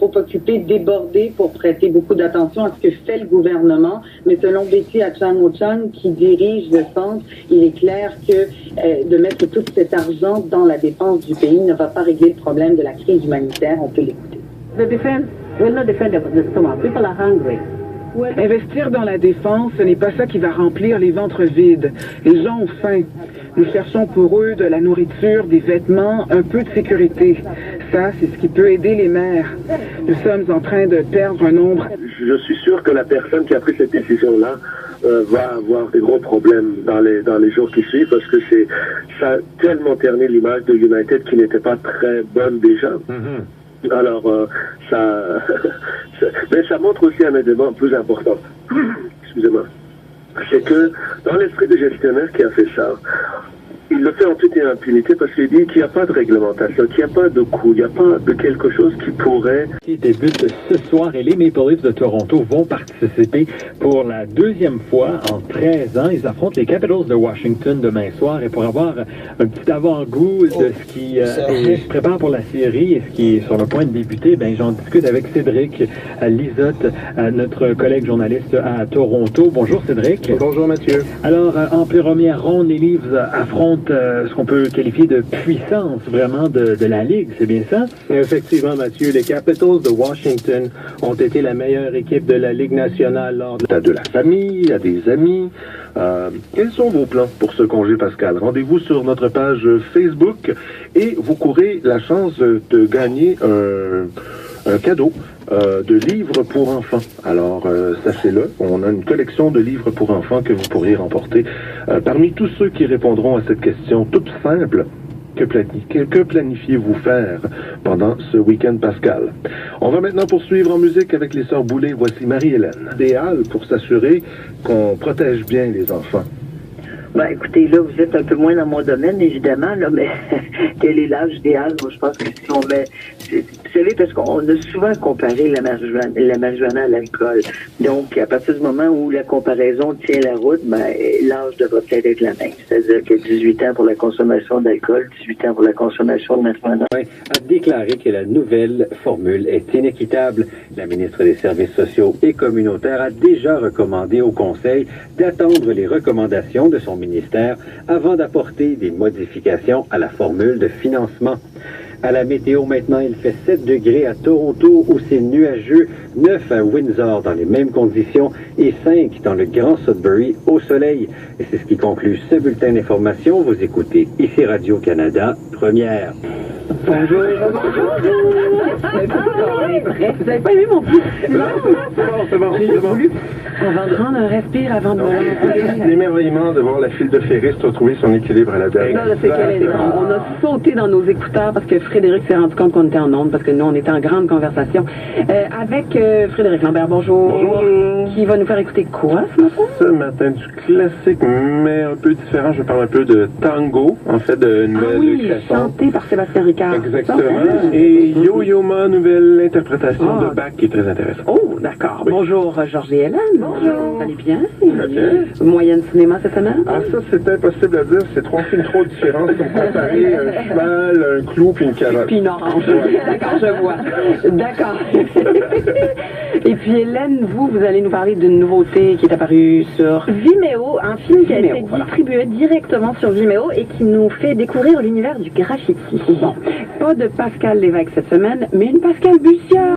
trop occupés, débordés pour prêter beaucoup d'attention à ce que fait le gouvernement. Mais selon Betty Achang-Ochang, qui dirige le centre, il est clair que de mettre tout cet argent dans la défense du pays ne va pas régler le problème de la crise humanitaire. On peut l'écouter. The defense will not defend the stomach. People are hungry. Investir dans la défense, ce n'est pas ça qui va remplir les ventres vides. Les gens ont faim. Nous cherchons pour eux de la nourriture, des vêtements, un peu de sécurité. Ça, c'est ce qui peut aider les mères. Nous sommes en train de perdre un nombre. Je suis sûr que la personne qui a pris cette décision-là va avoir des gros problèmes dans les jours qui suivent parce que ça a tellement terni l'image de United qui n'était pas très bonne déjà. Alors, mais ça montre aussi un élément plus important. Excusez-moi. C'est que dans l'esprit du gestionnaire qui a fait ça, il le fait en toute impunité parce qu'il dit qu'il n'y a pas de réglementation, qu'il n'y a pas de coût, il n'y a pas de quelque chose qui pourrait... Qui débute ce soir et les Maple Leafs de Toronto vont participer pour la deuxième fois en 13 ans. Ils affrontent les Capitals de Washington demain soir et pour avoir un petit avant-goût de ce qui se prépare pour la série et ce qui est sur le point de débuter, ben j'en discute avec Cédric Lisotte, notre collègue journaliste à Toronto. Bonjour Cédric. Bonjour Mathieu. Alors, en première ronde, les Leafs affrontent ce qu'on peut qualifier de puissance vraiment de la Ligue, c'est bien ça? Effectivement, Mathieu, les Capitals de Washington ont été la meilleure équipe de la Ligue nationale lors de la famille, à des amis. Quels sont vos plans pour ce congé pascal? Rendez-vous sur notre page Facebook et vous courez la chance de gagner un cadeau de livres pour enfants. Alors, sachez-le, on a une collection de livres pour enfants que vous pourriez remporter. Parmi tous ceux qui répondront à cette question toute simple, que planifiez-vous faire pendant ce week-end pascal? On va maintenant poursuivre en musique avec les Sœurs Boulay. Voici Marie-Hélène. Idéal pour s'assurer qu'on protège bien les enfants. Ben, écoutez, là, vous êtes un peu moins dans mon domaine, évidemment, là, mais quel est l'âge idéal? Moi, je pense que si on met... Vous savez, parce qu'on a souvent comparé la marijuana à l'alcool. Donc, à partir du moment où la comparaison tient la route, ben, l'âge devrait peut-être être la même. C'est-à-dire que 18 ans pour la consommation d'alcool, 18 ans pour la consommation de marijuana. A déclaré que la nouvelle formule est inéquitable. La ministre des Services sociaux et communautaires a déjà recommandé au Conseil d'attendre les recommandations de son ministère avant d'apporter des modifications à la formule de financement. À la météo maintenant, il fait 7 degrés à Toronto où c'est nuageux, 9 à Windsor dans les mêmes conditions et 5 dans le Grand Sudbury au soleil. Et c'est ce qui conclut ce bulletin d'information. Vous écoutez ici Radio-Canada, première. Bonjour. Vous n'avez pas aimé mon petit C'est bon. On va prendre un respire avant de... L'émerveillement de voir la file de Ferris retrouver son équilibre à la dernière. On a sauté dans nos écouteurs parce que Frédéric s'est rendu compte qu'on était en onde, parce que nous, on était en grande conversation. Avec Frédéric Lambert, bonjour. Bonjour. Qui va nous faire écouter quoi ce matin? Ce matin, du classique, mais un peu différent. Je parle un peu de tango, en fait, de nouvelle création. Chanté par Sébastien Ricard. Exactement. Et Yo-Yo Ma, nouvelle interprétation de Bach qui est très intéressante. Oh, d'accord. Oui. Bonjour, Georges et Hélène. Bonjour. Vous allez bien? Très bien. Moyenne cinéma cette semaine? Ah, ça, c'est impossible à dire. C'est 3 films trop différents. C'est comme comparer un cheval, un clou puis une carotte. Puis une orange. D'accord, je vois. D'accord. Et puis, Hélène, vous allez nous parler d'une nouveauté qui est apparue sur Vimeo, un film qui a été voilà. distribué directement sur Vimeo et qui nous fait découvrir l'univers du graffiti. Bon, pas de Pascal Lévesque cette semaine, mais une Pascal Bussière.